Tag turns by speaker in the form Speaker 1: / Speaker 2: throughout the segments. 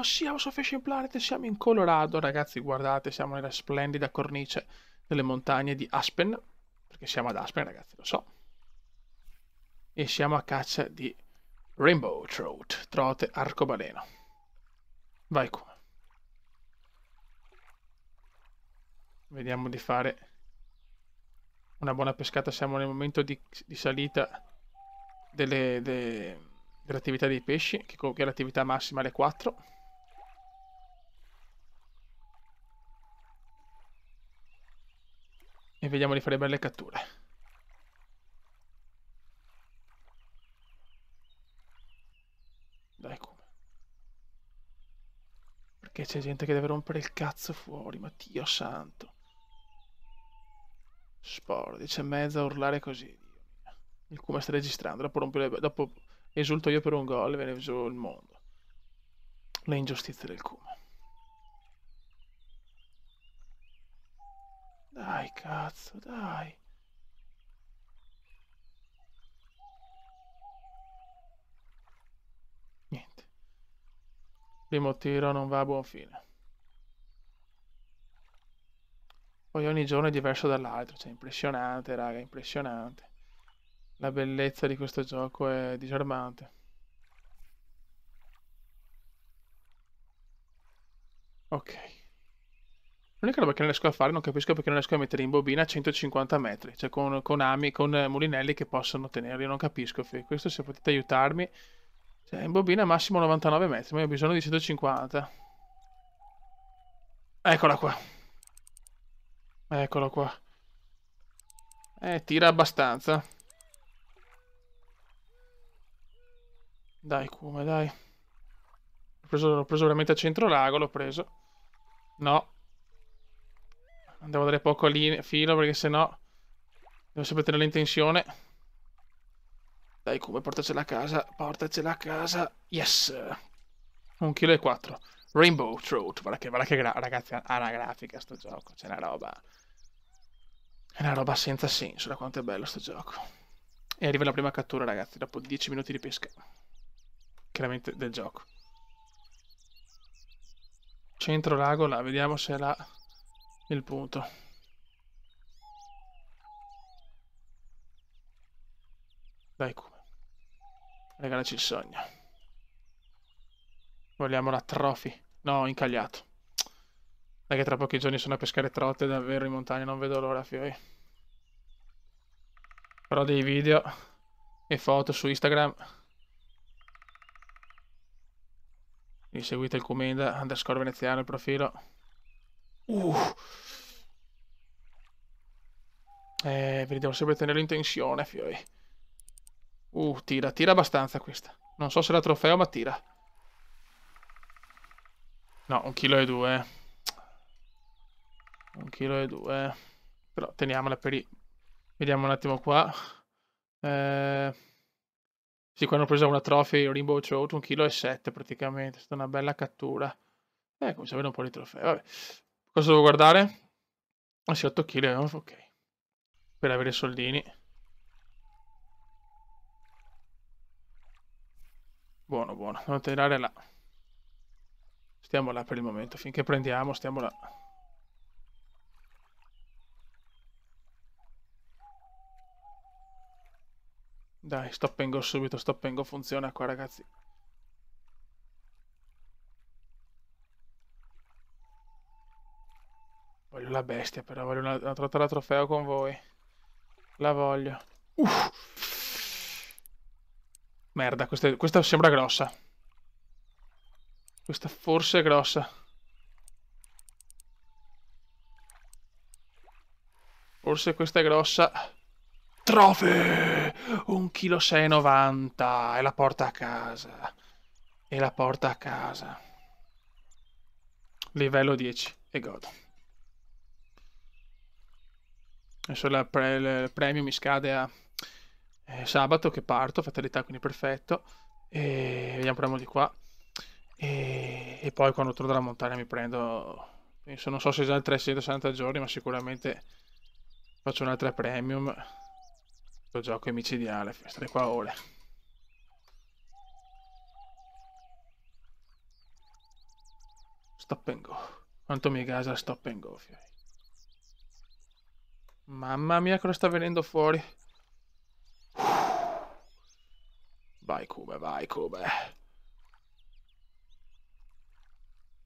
Speaker 1: siamo su Fishing Planet, siamo in Colorado, ragazzi, guardate, siamo nella splendida cornice delle montagne di Aspen, perché siamo ad Aspen, ragazzi, lo so. E siamo a caccia di Rainbow Trout, trote arcobaleno. Vai come. Vediamo di fare una buona pescata, siamo nel momento di salita dell'attività dei pesci, che è l'attività massima alle 4. E vediamo di fare belle catture. Dai come. Perché c'è gente che deve rompere il cazzo fuori, ma Dio santo. Sporo, 10:30 a urlare così, Dio mio. Il come sta registrando, dopo esulto io per un gol e viene giù il mondo. Le ingiustizie del Kuma. Dai, cazzo, dai. Niente. Primo tiro non va a buon fine. Poi ogni giorno è diverso dall'altro, cioè impressionante, raga, impressionante. La bellezza di questo gioco è disarmante. Ok. L'unica roba che non riesco a fare, non capisco perché non riesco a mettere in bobina a 150 metri, cioè con mulinelli che possono tenerli, non capisco. Questo se potete aiutarmi. Cioè, in bobina massimo 99 metri, ma io ho bisogno di 150. Eccola qua. Eccolo qua. Tira abbastanza. Dai, come, dai. L'ho preso veramente a centro lago, l'ho preso. No. Devo dare poco filo perché sennò devo sempre tenerla in tensione. Dai, come, portacela a casa. Portacela a casa. Yes. 1,4 kg. Rainbow Trout. Guarda che ragazzi, ha una grafica sto gioco. C'è una roba. È una roba senza senso da quanto è bello sto gioco. E arriva la prima cattura, ragazzi, dopo 10 minuti di pesca. Chiaramente del gioco. Centro lago là, vediamo se è là il punto. Dai come. Regalaci il sogno. Vogliamo la trophy. No, incagliato. Dai che tra pochi giorni sono a pescare trote davvero in montagna, non vedo l'ora, fioi. Farò dei video e foto su Instagram. Mi seguite il Comenda _ veneziano il profilo. Vi devo sempre tenere in tensione, fioi. Tira abbastanza questa. Non so se la trofeo, ma tira. No, 1,2 kg. 1,2 kg. Però teniamola per i... Vediamo un attimo qua. Sì, quando ho preso una trophy Rainbow Trout, 1,7 kg praticamente. È stata una bella cattura. Comincia a avere un po' di trofei. Vabbè. Cosa devo guardare? Ah sì, 8 kg, ok. Per avere i soldini. Buono, buono. Devo tirare là. Stiamo là per il momento. Finché prendiamo, stiamo là. Dai, stop and go subito. Stop and go funziona qua, ragazzi. Voglio la bestia, però. Voglio una trota da trofeo con voi. La voglio. Merda, questa sembra grossa. Questa forse è grossa. Forse questa è grossa. Trofeo! 1,690 kg. E la porta a casa. E la porta a casa. Livello 10. E godo. Adesso il premio mi scade a sabato che parto. Fatalità, quindi perfetto. E vediamo, proviamo di qua. E poi quando torno dalla montagna mi prendo... Penso, non so se già il 360 giorni, ma sicuramente faccio un'altra premium. Questo gioco è micidiale, stare qua ore. Stop and go. Quanto mi gasa stop and go, fioi. Mamma mia, cosa sta venendo fuori? Vai, Cube, vai, Cube.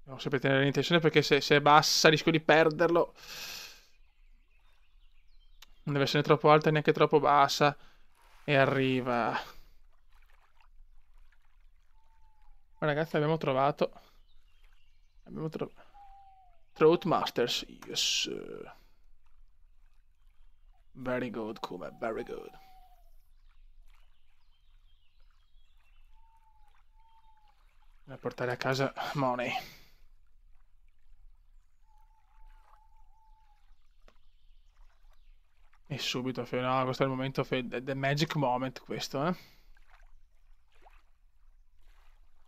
Speaker 1: Devo sempre tenere l'intenzione perché se è bassa rischio di perderlo. Non deve essere troppo alta e neanche troppo bassa. E arriva. Ma ragazzi, abbiamo trovato. Throat Masters. Yes. Very good, Kuma. Very good. Da portare a casa money. E subito, no, questo è il momento, the magic moment questo, eh.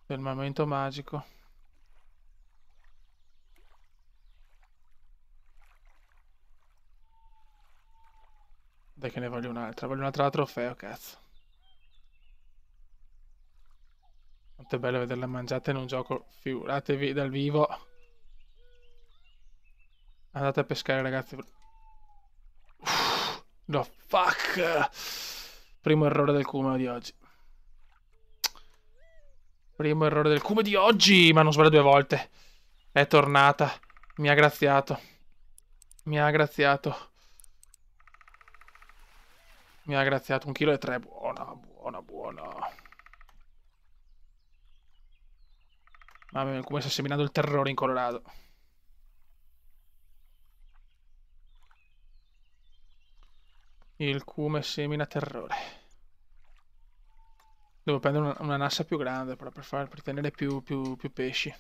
Speaker 1: È il momento magico. Dai che ne voglio un'altra da trofeo, cazzo. Quanto è bello vederla mangiata in un gioco, figuratevi dal vivo. Andate a pescare, ragazzi. No, fuck! Primo errore del Kuma di oggi. Primo errore del Kuma di oggi! Ma non sbaglio 2 volte. È tornata. Mi ha graziato. Mi ha graziato. Mi ha graziato 1,3 kg. Buona, buona, buona. Mamma mia, come sta seminando il terrore in Colorado. Il Kuma semina terrore. Devo prendere una nassa più grande però per tenere più pesci.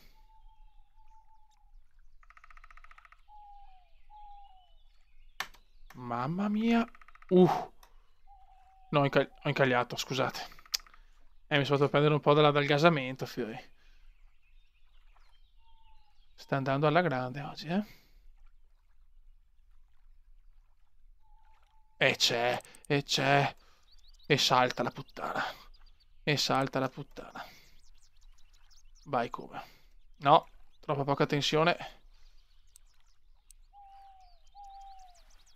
Speaker 1: Mamma mia. No, ho incagliato, scusate. Mi sono fatto prendere un po' dal gasamento, fioi. Sta andando alla grande oggi, eh? E c'è, e c'è. E salta la puttana. E salta la puttana. Vai, Kuma. No, troppa poca tensione.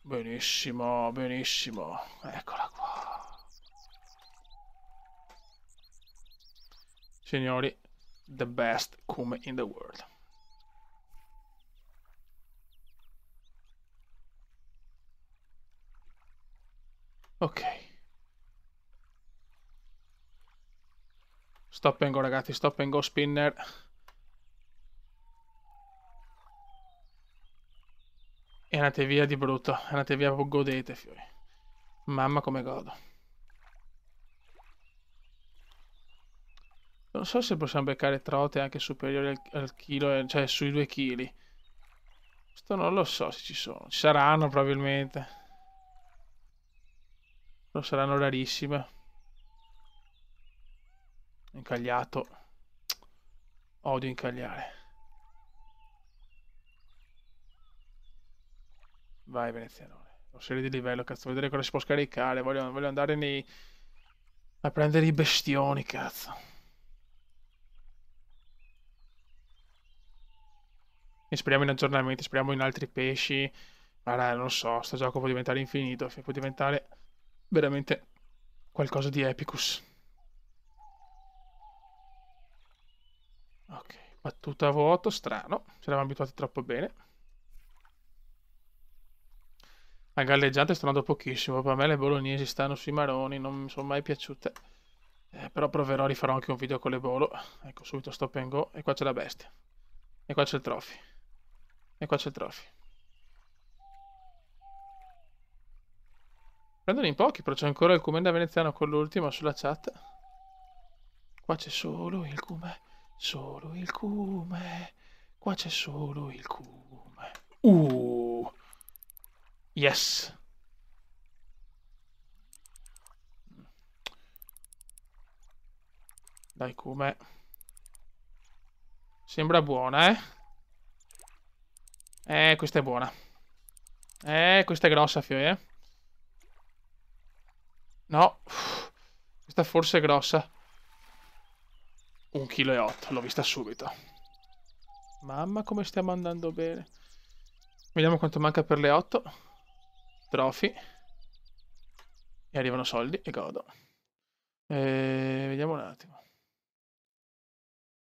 Speaker 1: Benissimo, benissimo. Eccola qua. Signori, the best Kuma in the world. Ok. Stop and go, ragazzi, stop and go spinner. E andate via di brutto. Andate via, godete, fiori. Mamma come godo. Non so se possiamo beccare trote anche superiori al chilo, cioè sui 2 kg. Questo non lo so se ci sono. Ci saranno probabilmente. Però saranno rarissime. Incagliato. Odio incagliare. Vai veneziano. Ho serie di livello, cazzo. Vedere cosa si può scaricare. Voglio andare a prendere i bestioni, cazzo. E speriamo in aggiornamenti, speriamo in altri pesci. Ma non lo so, sto gioco può diventare infinito. Può diventare veramente qualcosa di epicus. Ok, battuta a vuoto, strano. Ci eravamo abituati troppo bene. A galleggiante sto andando pochissimo. Per me le bolognesi stanno sui maroni, non mi sono mai piaciute. Però proverò, rifarò anche un video con le bolo. Ecco, subito stop and go. E qua c'è la bestia. E qua c'è il trophy. E qua c'è il trophy. Prendono in pochi, però c'è ancora il Kumenda veneziano con l'ultimo sulla chat. Qua c'è solo il Kume. Solo il Kume. Qua c'è solo il Kume. Yes. Dai, Kume. Sembra buona, eh? Questa è buona. Questa è grossa, Fio, eh? No. Questa forse è grossa. 1,8 kg, l'ho vista subito. Mamma come stiamo andando bene. Vediamo quanto manca per le 8. Trophy. E arrivano soldi e godo. Vediamo un attimo.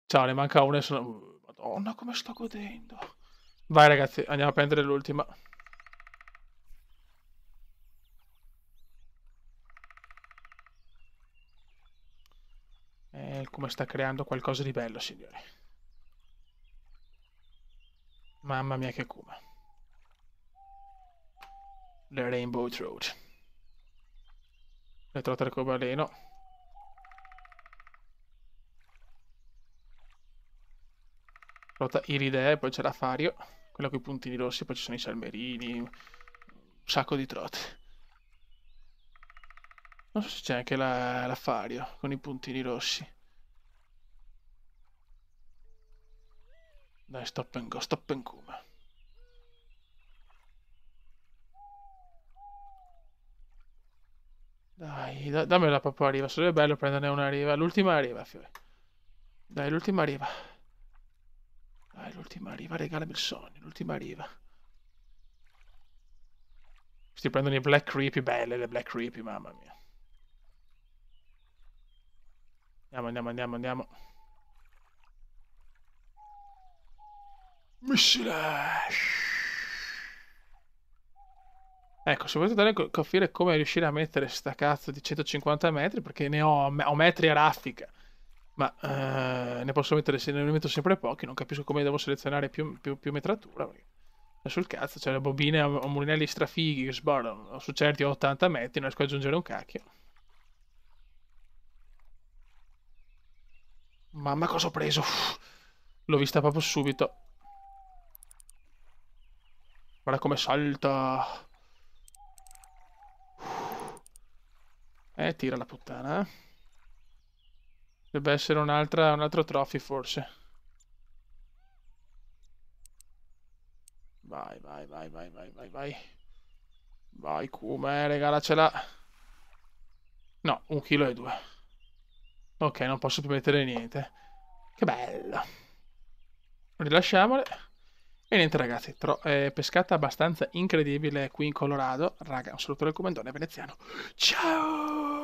Speaker 1: Ciao, ne manca una e sono... Madonna, come sto godendo. Vai ragazzi, andiamo a prendere l'ultima. Come sta creando qualcosa di bello, signori. Mamma mia che cume. Le Rainbow Throat. Le trotte arcobaleno. Trota iridea e poi c'è la Fario. Quella con i puntini rossi, poi ci sono i salmerini. Un sacco di trote. Non so se c'è anche la Fario con i puntini rossi. Dai, stop and go, stop and come. Dai, dammela proprio a riva, sarebbe bello prenderne una a riva. L'ultima arriva, fiore. Dai, l'ultima arriva. Dai, l'ultima arriva, regalami il sogno, l'ultima arriva. Questi prendono i Black Creepy, belle le Black Creepy, mamma mia. Andiamo. Missile! Ecco, se volete dare capire come riuscire a mettere sta cazzo di 150 metri, perché ho metri a raffica, ma ne posso mettere, se ne metto sempre pochi, non capisco come devo selezionare più metratura. È sul cazzo, c'è le bobine a mulinelli strafighi che sbarano, su certi ho 80 metri, non riesco ad aggiungere un cacchio. Mamma cosa ho preso? L'ho vista proprio subito. Guarda come salta. Tira la puttana, eh. Deve essere un altro trophy forse. Vai. Vai, come, regalacela. No, 1,2 kg. Ok, non posso più mettere niente. Che bella. Rilasciamole. E niente ragazzi, pescata abbastanza incredibile qui in Colorado. Raga, un saluto del comandone veneziano. Ciao!